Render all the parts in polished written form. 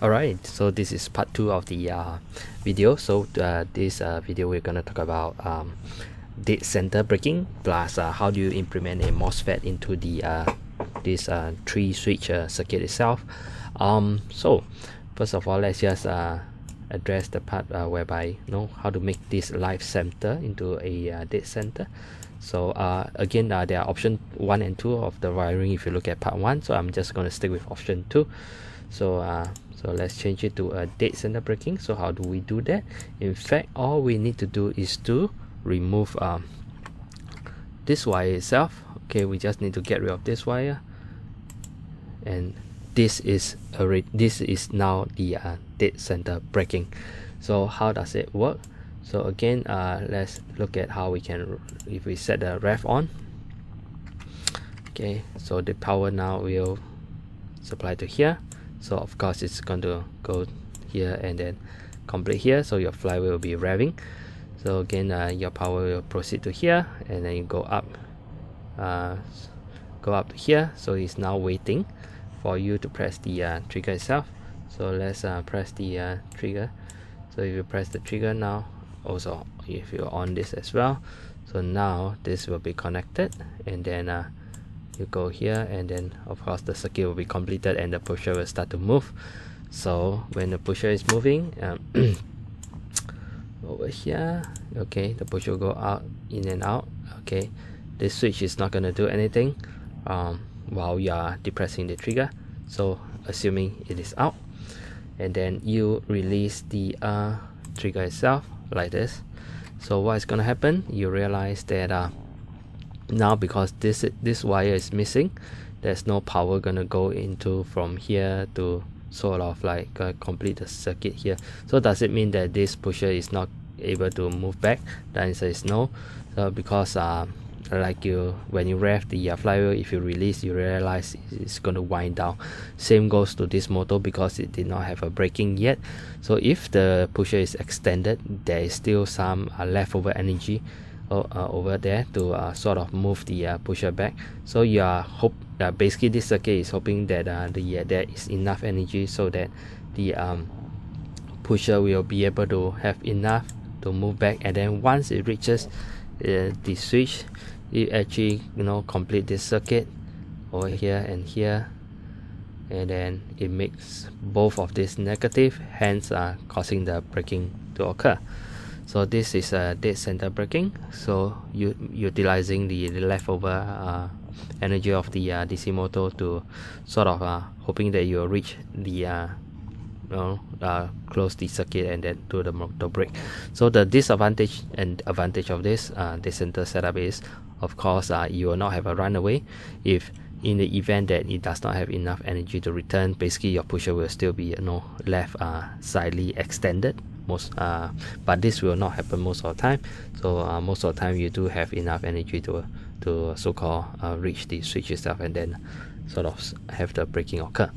Alright, so this is part 2 of the video. So this video we're gonna talk about dead center breaking plus how do you implement a Mosfet into the this 3 switch circuit itself. So first of all, let's just address the part whereby how to make this live center into a dead center. So again, there are option 1 and 2 of the wiring if you look at part 1, so I'm just going to stick with option 2. So so let's change it to a dead center breaking. So how do we do that? In fact, all we need to do is to remove this wire itself. Okay, we just need to get rid of this wire, and this is now the dead center breaking. So how does it work? So again, let's look at how we can, if we set the ref on. Okay, so the power now will supply to here. So of course it's going to go here and then complete here, so your flywheel will be revving. So again, your power will proceed to here, and then you go up to here. So it's now waiting for you to press the trigger itself. So let's press the trigger. So if you press the trigger now, also if you on this as well, so now this will be connected, and then you go here, and then of course the circuit will be completed and the pusher will start to move. So when the pusher is moving over here, okay, the pusher will go out, in and out. Okay, this switch is not going to do anything while you are depressing the trigger, so assuming it is out, and then you release the trigger itself like this. So what is going to happen, you realize that now because this wire is missing, there's no power gonna go into from here to sort of like complete the circuit here. So does it mean that this pusher is not able to move back? The answer is no. So because like when you rev the flywheel, if you release, you realize it's going to wind down. Same goes to this motor because it did not have a braking yet. So if the pusher is extended, there is still some leftover energy over there to sort of move the pusher back. So you are basically this circuit is hoping that there is enough energy so that the pusher will be able to have enough to move back, and then once it reaches the switch, it actually complete this circuit over here and here, and then it makes both of this negative, hence causing the braking to occur. So this is a dead center braking, so utilizing the leftover energy of the DC motor to sort of hoping that you'll reach the close the circuit and then do the motor brake. So the disadvantage and advantage of this dead center setup is, of course, you will not have a runaway. If in the event that it does not have enough energy to return, basically your pusher will still be left slightly extended. But this will not happen most of the time. So most of the time you do have enough energy to so-called reach the switch itself and then sort of have the braking occur.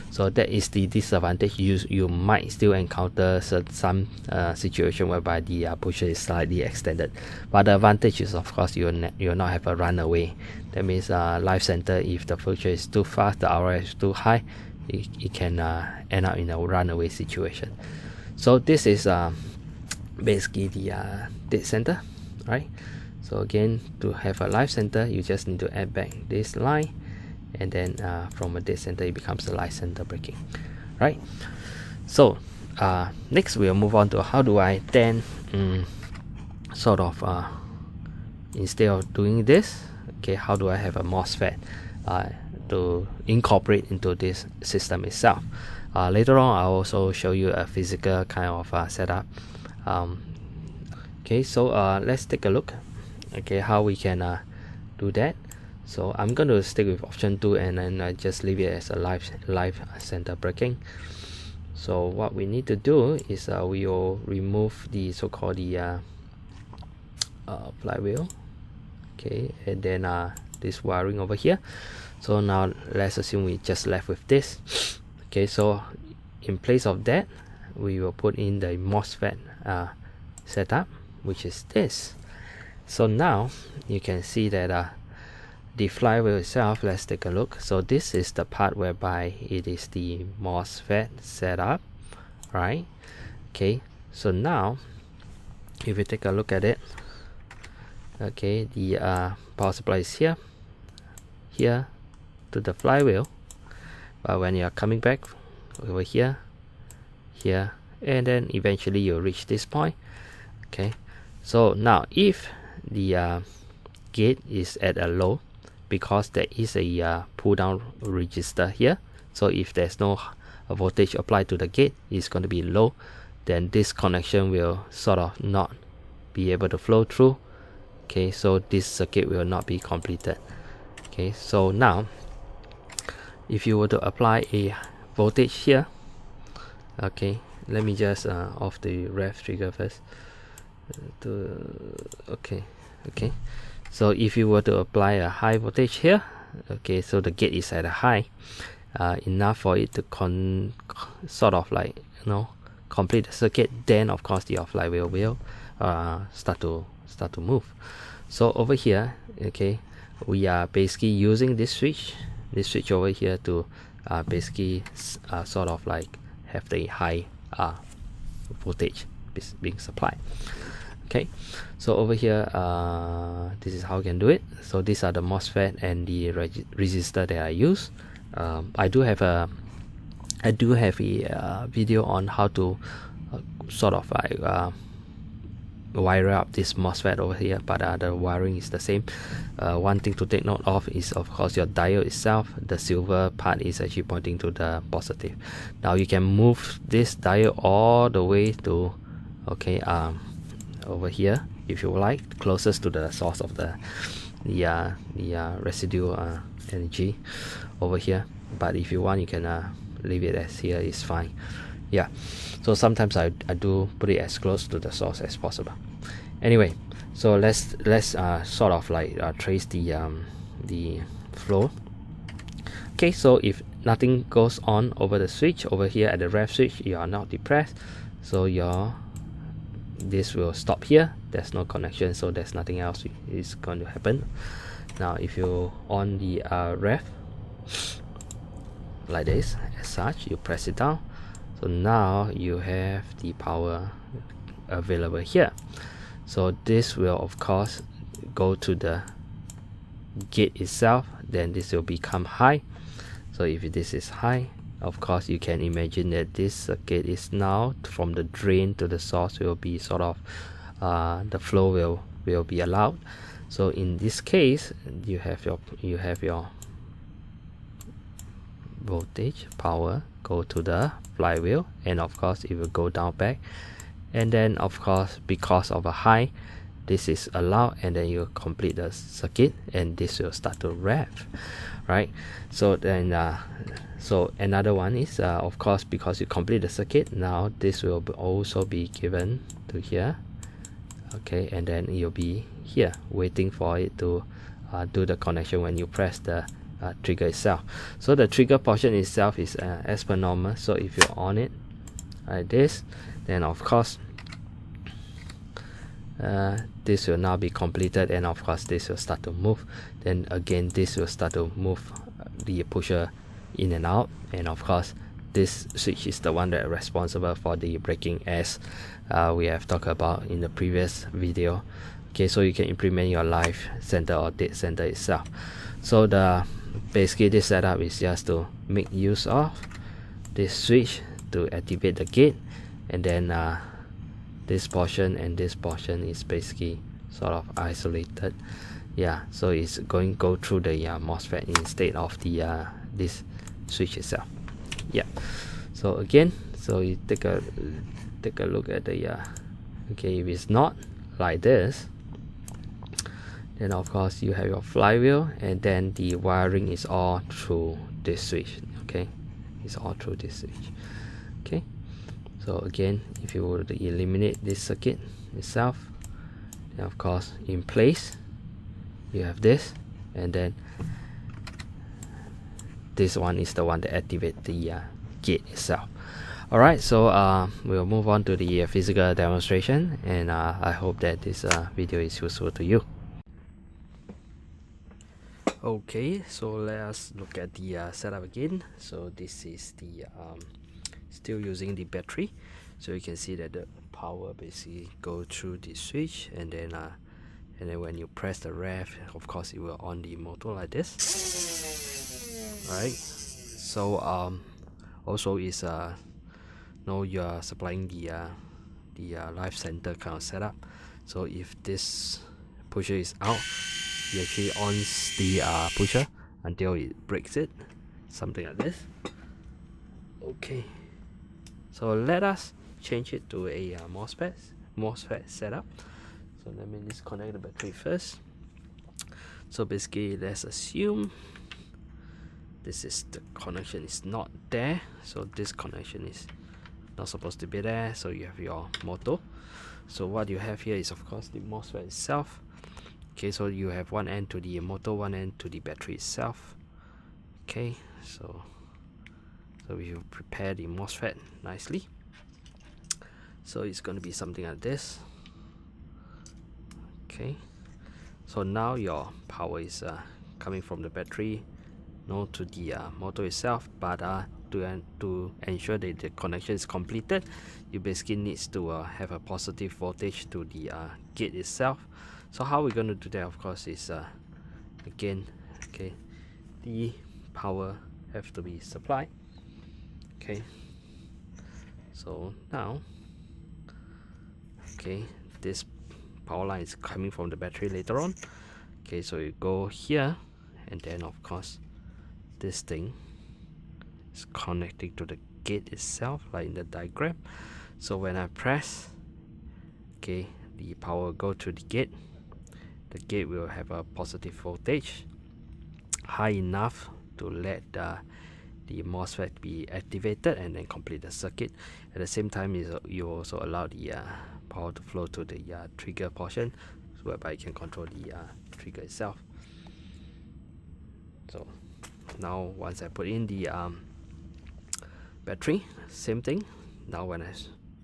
So that is the disadvantage. You might still encounter some situation whereby the pusher is slightly extended, but the advantage is, of course, you'll not have a runaway. That means live center, if the pusher is too fast, the RR is too high, it can end up in a runaway situation. So this is basically the dead center, right? So again, to have a live center, you just need to add back this line, and then from a dead center it becomes a live center braking, right? So next we'll move on to how do I then sort of instead of doing this, okay, how do I have a Mosfet to incorporate into this system itself. Later on I'll also show you a physical kind of setup. Okay, so let's take a look, okay, how we can do that. So I'm going to stick with option 2, and then just leave it as a live center braking. So what we need to do is we will remove the so-called flywheel, okay, and then this wiring over here. So now let's assume we just left with this. Okay, so in place of that, we will put in the Mosfet setup, which is this. So now you can see that the flywheel itself, let's take a look. So this is the part whereby it is the Mosfet setup, right? Okay, so now if you take a look at it, okay, the power supply is here to the flywheel, but when you are coming back over here, and then eventually you'll reach this point. Okay, so now if the gate is at a low, because there is a pull down resistor here, so if there's no voltage applied to the gate, it's going to be low, then this connection will sort of not be able to flow through. Okay, so this circuit will not be completed. Okay, so now if you were to apply a voltage here, okay, let me just off the ref trigger first. Okay, so if you were to apply a high voltage here, okay, so the gate is at a high, enough for it to sort of like, you know, complete the circuit, then of course your flywheel will start to move. So over here, okay, we are basically using this switch over here to basically sort of like have the high voltage being supplied. Okay, so over here, this is how we can do it. So these are the MOSFET and the resistor that I use. I do have a video on how to sort of like wire up this MOSFET over here, but the wiring is the same. One thing to take note of is of course your diode itself. The silver part is actually pointing to the positive. Now you can move this diode all the way to, okay, over here if you like, closest to the source of the residue energy over here, but if you want you can leave it as here, is fine. Yeah, so sometimes I do put it as close to the source as possible. Anyway, so let's sort of like trace the flow. Okay, so if nothing goes on over the switch over here at the ref switch, you are not depressed, so this will stop here. There's no connection, so there's nothing else is going to happen. Now if you on the ref like this, as such, you press it down, so now you have the power available here. So this will of course go to the gate itself, then this will become high. So if this is high, of course you can imagine that this circuit is now from the drain to the source will be sort of the flow will be allowed. So in this case you have your voltage power go to the flywheel, and of course it will go down back, and then of course because of a high, this is allowed, and then you complete the circuit and this will start to rev, right? So then so another one is of course because you complete the circuit, now this will also be given to here, okay, and then you'll be here waiting for it to do the connection when you press the trigger itself. So the trigger portion itself is as per normal. So if you're on it like this, then of course this will now be completed, and of course this will start to move. Then again this will start to move the pusher in and out, and of course this switch is the one that is responsible for the braking, as we have talked about in the previous video. Okay, so you can implement your live center or dead center itself. So basically this setup is just to make use of this switch to activate the gate, and then this portion and this portion is basically sort of isolated. Yeah, so it's go through the MOSFET instead of the this switch itself. Yeah, so again, so you take a look at the okay, if it's not like this, then of course you have your flywheel, and then the wiring is all through this switch. Okay, it's all through this switch. Okay, so again, if you were to eliminate this circuit itself, then of course in place you have this, and then this one is the one that activates the gate itself. Alright, so we'll move on to the physical demonstration, and I hope that this video is useful to you. Okay, so let us look at the setup again. So this is the still using the battery, so you can see that the power basically go through the switch, and then when you press the ref, of course it will on the motor like this. Right. So also is now you are supplying the live center kind of setup. So if this pusher is out, you actually ons the pusher until it breaks it, something like this. Okay, so let us change it to a MOSFET setup. So let me disconnect the battery first. So basically, let's assume this is the connection is not there, so this connection is not supposed to be there. So you have your motor. So what you have here is of course the MOSFET itself. Okay, so you have one end to the motor, one end to the battery itself. Okay, so we will prepare the MOSFET nicely. So it's going to be something like this. Okay, so now your power is coming from the battery, to the motor itself. But to ensure that the connection is completed, you basically needs to have a positive voltage to the gate itself. So how we're going to do that, of course, is again, okay, the power have to be supplied. Okay, so now, okay, this power line is coming from the battery later on. Okay, so you go here, and then of course this thing is connecting to the gate itself, like in the diagram. So when I press, okay, the power will go to the gate. The gate will have a positive voltage high enough to let the MOSFET be activated and then complete the circuit. At the same time, you also allow the power to flow to the trigger portion, whereby you can control the trigger itself. So now once I put in the battery, same thing. Now when I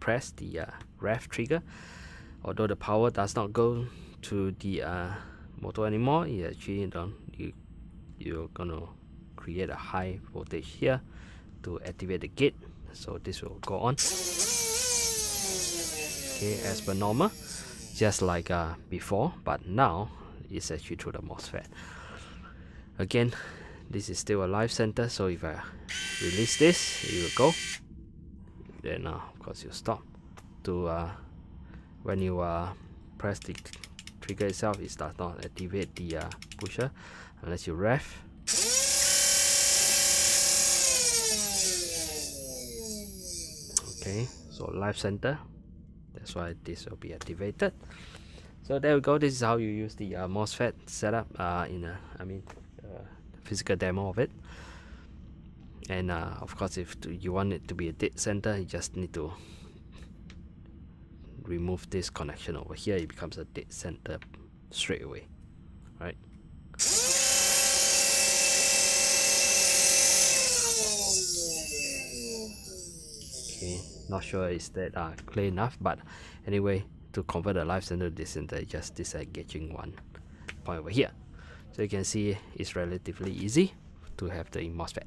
press the ref trigger, although the power does not go to the motor anymore, it actually you're gonna create a high voltage here to activate the gate. So this will go on, okay, as per normal, just like before, but now it's actually through the MOSFET. Again, this is still a live center, so if I release this, it will go. Then of course you stop. To when you press the trigger itself, it does not activate the pusher unless you ref. Okay, so live center, that's why this will be activated. So there we go. This is how you use the MOSFET setup in a physical demo of it. And of course, if you want it to be a dead center, you just need to remove this connection over here. It becomes a dead center straight away, right? Okay, not sure is that clear enough, but anyway, to convert the live center to dead center, just disengaging one point over here. So you can see it's relatively easy to have the MOSFET.